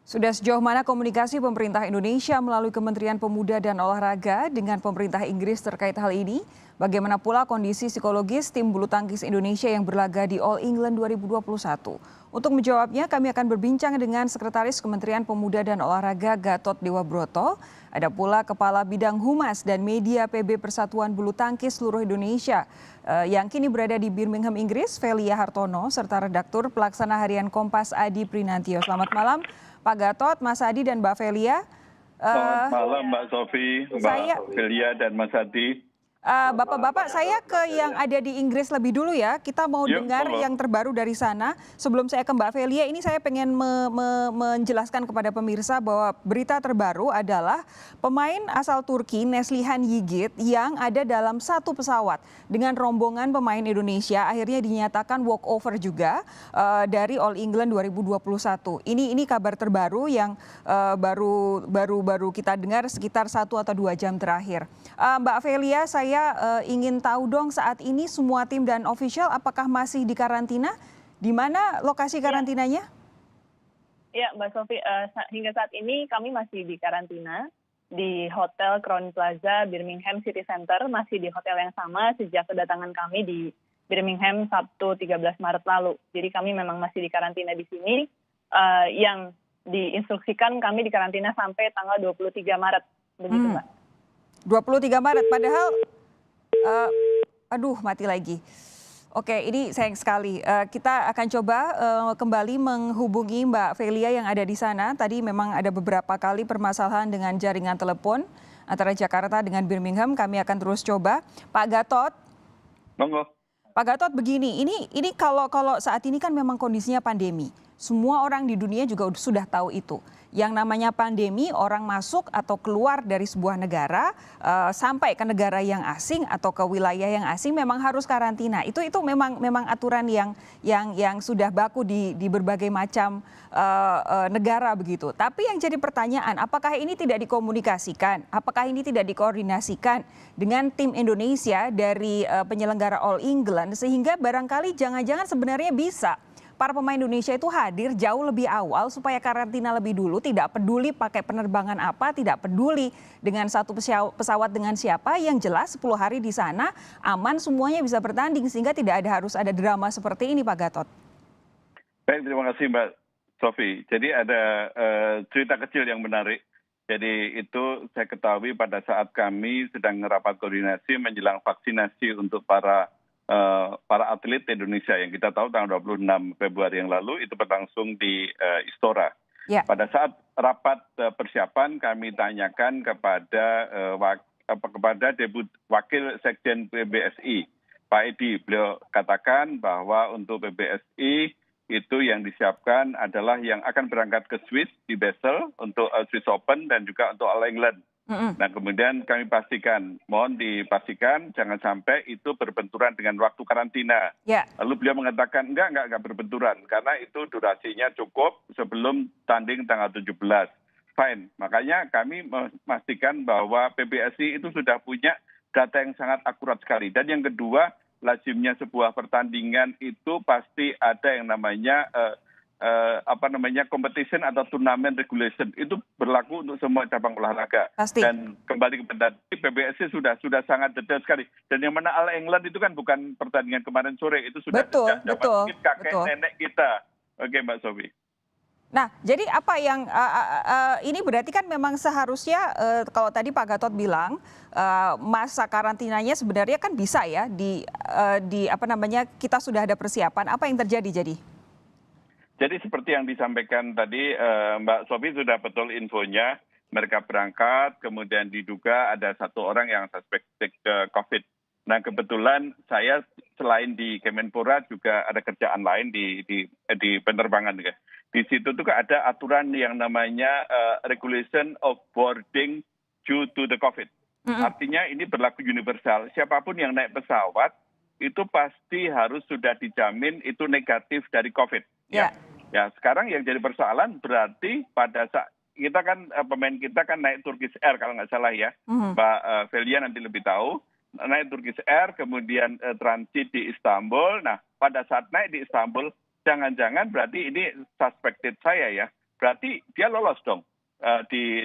Sudah sejauh mana komunikasi pemerintah Indonesia melalui Kementerian Pemuda dan Olahraga dengan pemerintah Inggris terkait hal ini? Bagaimana pula kondisi psikologis tim bulu tangkis Indonesia yang berlaga di All England 2021? Untuk menjawabnya, kami akan berbincang dengan Sekretaris Kementerian Pemuda dan Olahraga Gatot Dewa Broto. Ada pula Kepala Bidang Humas dan Media PB Persatuan Bulu Tangkis Seluruh Indonesia yang kini berada di Birmingham, Inggris, Velia Hartono, serta Redaktur Pelaksana Harian Kompas Adi Prinantio. Selamat malam, Pak Gatot, Mas Adi, dan Mbak Velia. Selamat malam Mbak Sofi, Mbak Velia, dan Mas Adi. Bapak-bapak, saya ke yang ada di Inggris lebih dulu ya. Kita mau dengar yang terbaru dari sana. Sebelum saya ke Mbak Velia, ini saya pengen menjelaskan kepada pemirsa bahwa berita terbaru adalah pemain asal Turki, Neslihan Yigit, yang ada dalam satu pesawat dengan rombongan pemain Indonesia akhirnya dinyatakan walkover juga dari All England 2021. Ini kabar terbaru yang baru kita dengar sekitar 1 atau 2 jam terakhir. Mbak Velia, saya ingin tahu dong saat ini semua tim dan official apakah masih di karantina? Di mana lokasi karantinanya? Ya, Mbak Sofi, hingga saat ini kami masih di karantina di Hotel Crown Plaza Birmingham City Center, masih di hotel yang sama sejak kedatangan kami di Birmingham Sabtu 13 Maret lalu. Jadi kami memang masih di karantina di sini, yang diinstruksikan kami di karantina sampai tanggal 23 Maret, begitu Mbak. 23 Maret, padahal mati lagi. Oke, ini sayang sekali. Kita akan coba kembali menghubungi Mbak Velia yang ada di sana. Tadi memang ada beberapa kali permasalahan dengan jaringan telepon antara Jakarta dengan Birmingham. Kami akan terus coba. Pak Gatot. Monggo. Pak Gatot, begini, ini kalau saat ini kan memang kondisinya pandemi. Semua orang di dunia juga sudah tahu itu. Yang namanya pandemi, orang masuk atau keluar dari sebuah negara sampai ke negara yang asing atau ke wilayah yang asing memang harus karantina. Itu memang aturan yang sudah baku di berbagai macam negara begitu. Tapi yang jadi pertanyaan, apakah ini tidak dikomunikasikan? Apakah ini tidak dikoordinasikan dengan tim Indonesia dari penyelenggara All England sehingga barangkali jangan-jangan sebenarnya bisa para pemain Indonesia itu hadir jauh lebih awal supaya karantina lebih dulu, tidak peduli pakai penerbangan apa, tidak peduli dengan satu pesawat dengan siapa, yang jelas 10 hari di sana aman, semuanya bisa bertanding sehingga tidak harus ada drama seperti ini, Pak Gatot. Baik, terima kasih Mbak Sofi. Jadi ada cerita kecil yang menarik. Jadi itu saya ketahui pada saat kami sedang rapat koordinasi menjelang vaksinasi untuk para atlet Indonesia yang kita tahu tanggal 26 Februari yang lalu itu berlangsung di Istora. Ya. Pada saat rapat persiapan kami tanyakan kepada Wakil Sekjen PBSI, Pak Edi. Beliau katakan bahwa untuk PBSI itu yang disiapkan adalah yang akan berangkat ke Swiss di Basel untuk Swiss Open dan juga untuk All England. Nah kemudian kami pastikan, mohon dipastikan jangan sampai itu berbenturan dengan waktu karantina. Yeah. Lalu beliau mengatakan enggak berbenturan karena itu durasinya cukup sebelum tanding tanggal 17. Fine, makanya kami memastikan bahwa PBSI itu sudah punya data yang sangat akurat sekali. Dan yang kedua, lazimnya sebuah pertandingan itu pasti ada yang namanya competition atau turnamen regulation, itu berlaku untuk semua cabang olahraga. Pasti. Dan kembali kepada PBSI sudah sangat detail sekali. Dan yang mana All England itu kan bukan pertandingan kemarin sore, itu sudah betul. Kakek nenek kita. Oke Mbak Sofi. Nah, jadi apa yang ini berarti kan memang seharusnya kalau tadi Pak Gatot bilang masa karantinanya sebenarnya kan bisa ya kita sudah ada persiapan. Apa yang terjadi jadi? Jadi seperti yang disampaikan tadi Mbak Sofi sudah betul infonya, mereka berangkat kemudian diduga ada 1 orang yang suspek COVID. Nah kebetulan saya selain di Kemenpora juga ada kerjaan lain di penerbangan. Di situ tuh ada aturan yang namanya regulation of boarding due to the COVID. Artinya ini berlaku universal, siapapun yang naik pesawat itu pasti harus sudah dijamin itu negatif dari COVID. Ya, sekarang yang jadi persoalan berarti pada saat kita kan pemain kita kan naik Turkish Air kalau nggak salah ya, Mbak Velia nanti lebih tahu, naik Turkish Air kemudian transit di Istanbul. Nah pada saat naik di Istanbul jangan-jangan berarti ini suspected saya ya, berarti dia lolos dong di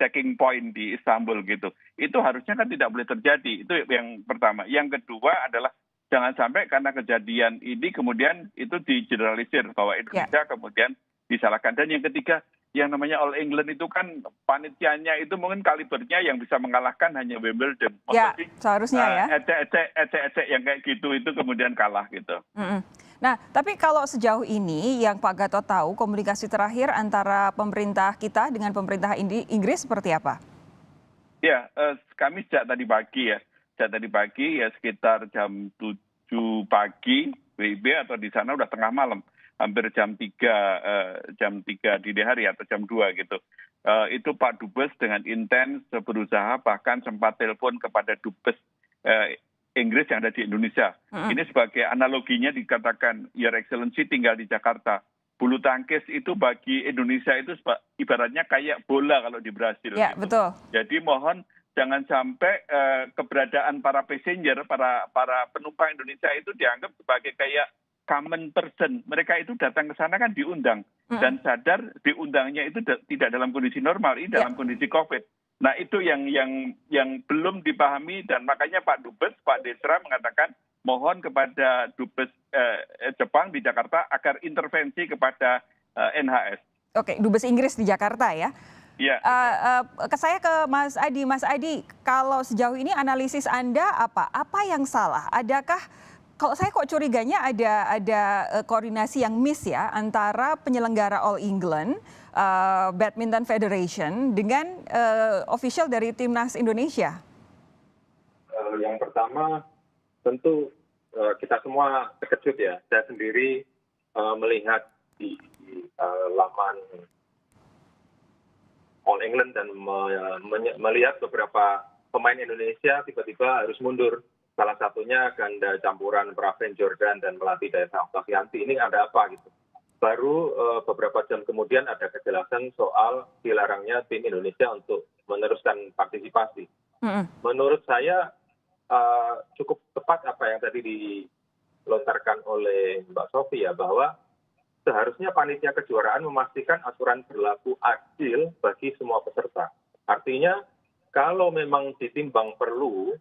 checking point di Istanbul gitu. Itu harusnya kan tidak boleh terjadi. Itu yang pertama. Yang kedua adalah jangan sampai karena kejadian ini kemudian itu digeneralisir bahwa Indonesia kemudian disalahkan. Dan yang ketiga, yang namanya All England itu kan panitianya itu mungkin kalibernya yang bisa mengalahkan hanya Wimbledon. Ya, seharusnya ya. Ecek-ecek yang kayak gitu itu kemudian kalah gitu. Nah, tapi kalau sejauh ini yang Pak Gatot tahu komunikasi terakhir antara pemerintah kita dengan pemerintah Inggris seperti apa? Ya, kami sejak tadi pagi ya sekitar jam 7 pagi WIB atau di sana udah tengah malam, hampir jam 3 dini hari atau jam 2 gitu. Itu Pak Dubes dengan intens berusaha bahkan sempat telepon kepada Dubes Inggris yang ada di Indonesia. Ini sebagai analoginya dikatakan Your Excellency tinggal di Jakarta. Bulu tangkis itu bagi Indonesia itu ibaratnya kayak bola kalau di Brasil. Ya, gitu. Betul. Jadi mohon jangan sampai keberadaan para passenger, para penumpang Indonesia itu dianggap sebagai kayak common person. Mereka itu datang ke sana kan diundang dan sadar diundangnya itu tidak dalam kondisi normal, ini dalam kondisi COVID. Nah itu yang belum dipahami dan makanya Pak Dubes, Pak Desra mengatakan mohon kepada Dubes Jepang di Jakarta agar intervensi kepada NHS. Oke, Dubes Inggris di Jakarta ya. Ya. Saya ke Mas Adi. Mas Adi, kalau sejauh ini analisis Anda apa? Apa yang salah? Adakah kalau saya kok curiganya ada koordinasi yang miss ya antara penyelenggara All England, Badminton Federation dengan official dari Timnas Indonesia? Yang pertama tentu kita semua terkejut ya. Saya sendiri melihat di laman All England dan melihat beberapa pemain Indonesia tiba-tiba harus mundur. Salah satunya ganda campuran Praven Jordan dan Melati Dayasa Oktavianti. Ini ada apa gitu? Baru beberapa jam kemudian ada kejelasan soal dilarangnya tim Indonesia untuk meneruskan partisipasi. Menurut saya cukup tepat apa yang tadi dilontarkan oleh Mbak Sofi ya, bahwa seharusnya panitia kejuaraan memastikan aturan berlaku adil bagi semua peserta. Artinya kalau memang ditimbang perlu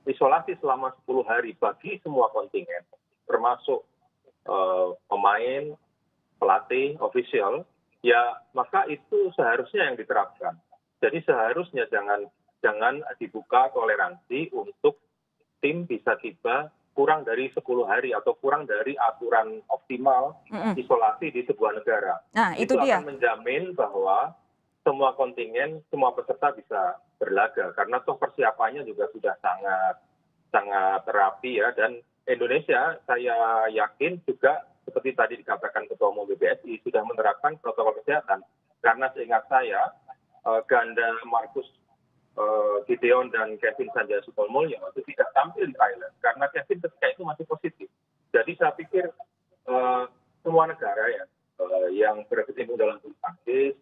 isolasi selama 10 hari bagi semua kontingen, termasuk pemain, pelatih, ofisial, ya maka itu seharusnya yang diterapkan. Jadi seharusnya jangan dibuka toleransi untuk tim bisa tiba kurang dari 10 hari atau kurang dari aturan optimal isolasi di sebuah negara. Nah, itu dia. Akan menjamin bahwa semua kontingen, semua peserta bisa berlaga karena toh persiapannya juga sudah sangat rapi ya, dan Indonesia saya yakin juga seperti tadi dikatakan Ketua Umum PBSI sudah menerapkan protokol kesehatan karena seingat saya ganda Marcus Gideon dan Kevin Sanjaya Sukolmulyo itu tidak tampil di Thailand karena Kevin ketika itu masih positif. Jadi saya pikir semua negara ya yang berkecimpung dalam bulu tangkis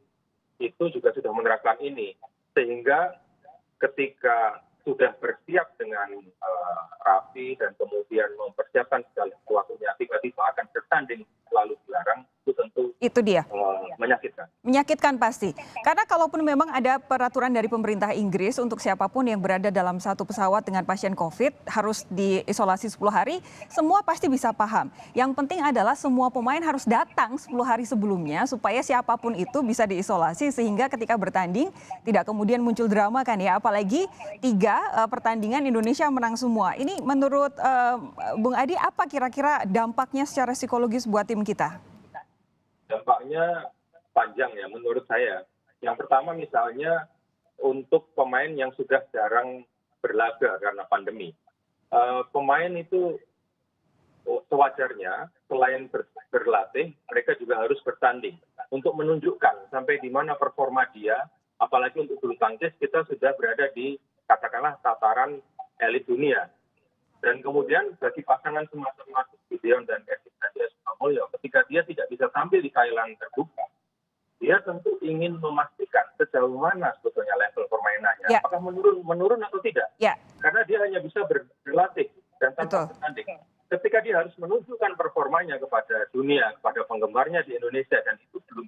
itu juga sudah menerapkan ini, sehingga ketika sudah bersiap dengan rapi dan kemudian mempersiapkan segala sesuatunya, tiba-tiba akan bertanding lalu dilarang, itu tentu itu dia. Menyakitkan. Menyakitkan pasti. Karena kalaupun memang ada peraturan dari pemerintah Inggris untuk siapapun yang berada dalam satu pesawat dengan pasien COVID harus diisolasi 10 hari, semua pasti bisa paham. Yang penting adalah semua pemain harus datang 10 hari sebelumnya supaya siapapun itu bisa diisolasi sehingga ketika bertanding tidak kemudian muncul drama kan ya. Apalagi 3 pertandingan Indonesia menang semua. Ini menurut Bung Adi apa kira-kira dampaknya secara psikologis buat tim kita? Dampaknya panjang ya menurut saya. Yang pertama misalnya untuk pemain yang sudah jarang berlaga karena pandemi. Pemain itu sewajarnya selain berlatih, mereka juga harus bertanding untuk menunjukkan sampai di mana performa dia. Apalagi untuk bulu tangkis kita sudah berada di katakanlah tataran elit dunia. Dan kemudian bagi pasangan semacam Marcus Gideon dan Kevin Sanjaya Sukolmulyo, ketika dia tidak bisa tampil di Thailand terbuka, dia tentu ingin memastikan sejauh mana sebetulnya level permainannya. Ya. Apakah menurun atau tidak? Ya. Karena dia hanya bisa berlatih dan tanpa bertanding. Ketika dia harus menunjukkan performanya kepada dunia, kepada penggemarnya di Indonesia, dan itu belum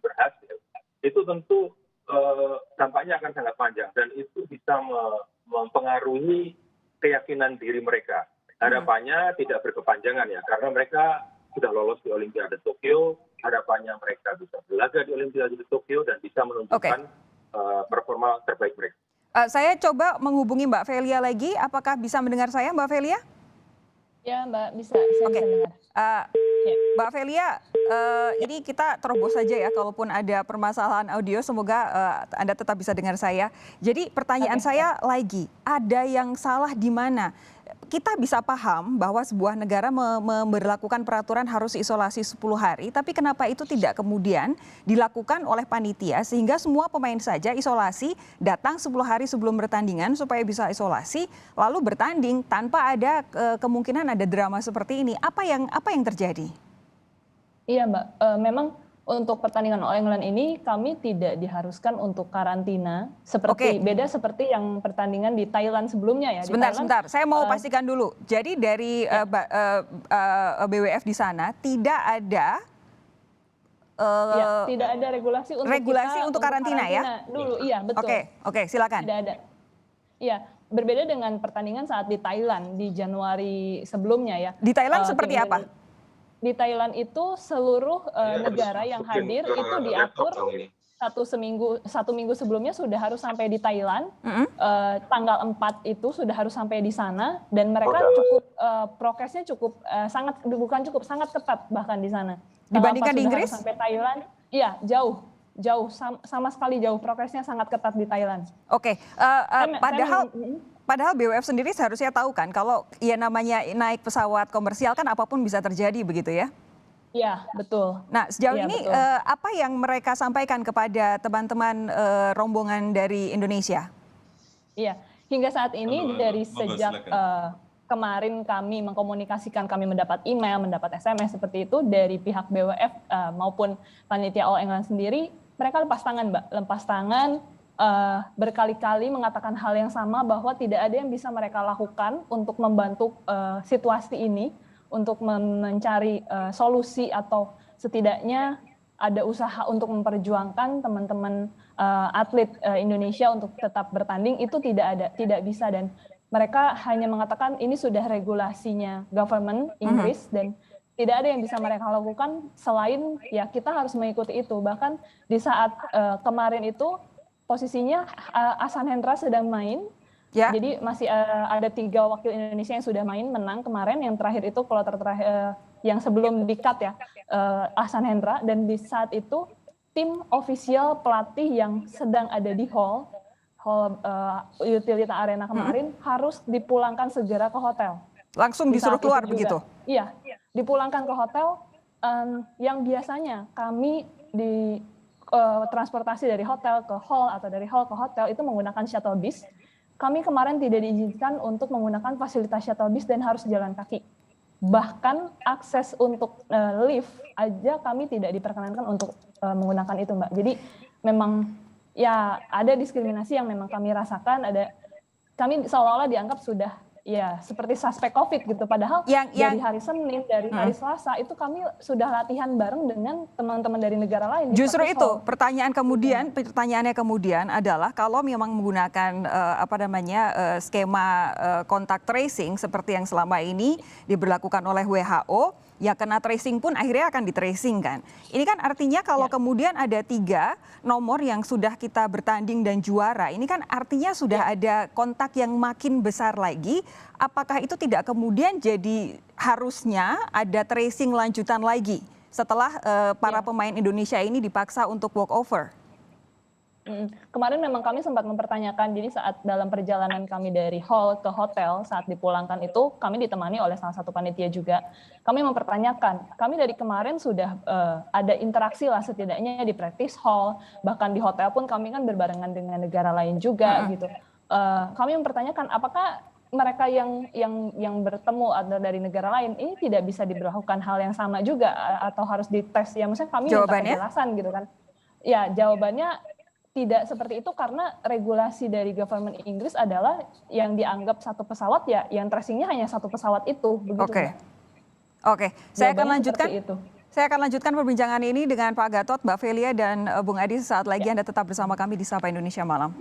memenuhi keyakinan diri mereka. Harapannya tidak berkepanjangan ya, karena mereka sudah lolos di Olimpiade Tokyo, harapannya mereka bisa berlaga di Olimpiade Tokyo dan bisa menunjukkan performa terbaik mereka. Saya coba menghubungi Mbak Velia lagi, apakah bisa mendengar saya Mbak Velia? Ya Mbak, bisa, saya bisa dengar. Mbak Velia, ini kita terobos saja ya, kalaupun ada permasalahan audio, semoga Anda tetap bisa dengar saya. Jadi pertanyaan saya lagi, ada yang salah di mana? Kita bisa paham bahwa sebuah negara memberlakukan peraturan harus isolasi 10 hari, tapi kenapa itu tidak kemudian dilakukan oleh panitia sehingga semua pemain saja isolasi, datang 10 hari sebelum bertandingan supaya bisa isolasi, lalu bertanding tanpa ada kemungkinan ada drama seperti ini. Apa yang terjadi? Iya Mbak, memang untuk pertandingan All England ini kami tidak diharuskan untuk karantina beda seperti yang pertandingan di Thailand sebelumnya ya. Sebentar, saya mau pastikan dulu. Jadi dari BWF di sana tidak ada tidak ada regulasi untuk karantina ya? Dulu, iya betul. Oke, silakan. Tidak ada. Iya, berbeda dengan pertandingan saat di Thailand di Januari sebelumnya ya. Di Thailand seperti apa? Di Thailand itu seluruh negara yang hadir itu diatur satu minggu sebelumnya sudah harus sampai di Thailand, tanggal 4 itu sudah harus sampai di sana dan mereka prokesnya sangat ketat bahkan di sana. Dibandingkan di Inggris? Sampai Thailand, iya jauh sama sekali jauh, prokesnya sangat ketat di Thailand. Oke, Padahal BWF sendiri seharusnya tahu kan kalau ya namanya naik pesawat komersial kan apapun bisa terjadi begitu ya? Iya, betul. Nah sejauh ini apa yang mereka sampaikan kepada teman-teman rombongan dari Indonesia? Iya, hingga saat ini dari sejak kemarin kami mengkomunikasikan, kami mendapat email, mendapat SMS seperti itu dari pihak BWF maupun panitia All England sendiri, mereka lepas tangan Mbak, berkali-kali mengatakan hal yang sama bahwa tidak ada yang bisa mereka lakukan untuk membantu situasi ini, untuk mencari solusi atau setidaknya ada usaha untuk memperjuangkan teman-teman atlet Indonesia untuk tetap bertanding, itu tidak bisa dan mereka hanya mengatakan ini sudah regulasinya government Inggris dan tidak ada yang bisa mereka lakukan selain ya kita harus mengikuti itu. Bahkan di saat kemarin itu posisinya Ahsan Hendra sedang main, jadi masih ada 3 wakil Indonesia yang sudah main menang kemarin. Yang terakhir itu kloter terakhir yang sebelum di-cut ya, Ahsan Hendra. Dan di saat itu tim ofisial pelatih yang sedang ada di hall Utilita Arena kemarin harus dipulangkan segera ke hotel. Langsung disuruh keluar begitu? Iya, dipulangkan ke hotel. Yang biasanya kami di transportasi dari hotel ke hall atau dari hall ke hotel itu menggunakan shuttle bus. Kami kemarin tidak diizinkan untuk menggunakan fasilitas shuttle bus dan harus jalan kaki. Bahkan akses untuk lift aja kami tidak diperkenankan untuk menggunakan itu, Mbak. Jadi memang ya ada diskriminasi yang memang kami rasakan, kami seolah-olah dianggap sudah ya seperti suspek COVID gitu, padahal dari hari Senin, dari hari Selasa itu kami sudah latihan bareng dengan teman-teman dari negara lain. Justru itu pertanyaannya kemudian adalah kalau memang menggunakan skema kontak tracing seperti yang selama ini diberlakukan oleh WHO, ya kena tracing pun akhirnya akan di-tracing kan. Ini kan artinya kalau kemudian ada 3 nomor yang sudah kita bertanding dan juara, ini kan artinya sudah ada kontak yang makin besar lagi. Apakah itu tidak kemudian jadi harusnya ada tracing lanjutan lagi setelah para pemain Indonesia ini dipaksa untuk walk over? Kemarin memang kami sempat mempertanyakan, jadi saat dalam perjalanan kami dari hall ke hotel saat dipulangkan itu kami ditemani oleh salah satu panitia juga. Kami mempertanyakan, kami dari kemarin sudah ada interaksi lah setidaknya di practice hall, bahkan di hotel pun kami kan berbarengan dengan negara lain juga gitu. Kami mempertanyakan apakah mereka yang bertemu atau dari negara lain ini tidak bisa diberlakukan hal yang sama juga atau harus dites ya, maksudnya kami minta penjelasan gitu kan. Ya jawabannya tidak seperti itu karena regulasi dari government Inggris adalah yang dianggap satu pesawat ya yang tracingnya hanya satu pesawat itu begitu. Oke. Saya akan lanjutkan perbincangan ini dengan Pak Gatot, Mbak Velia dan Bung Adi sesaat lagi. Anda tetap bersama kami di Sapa Indonesia Malam.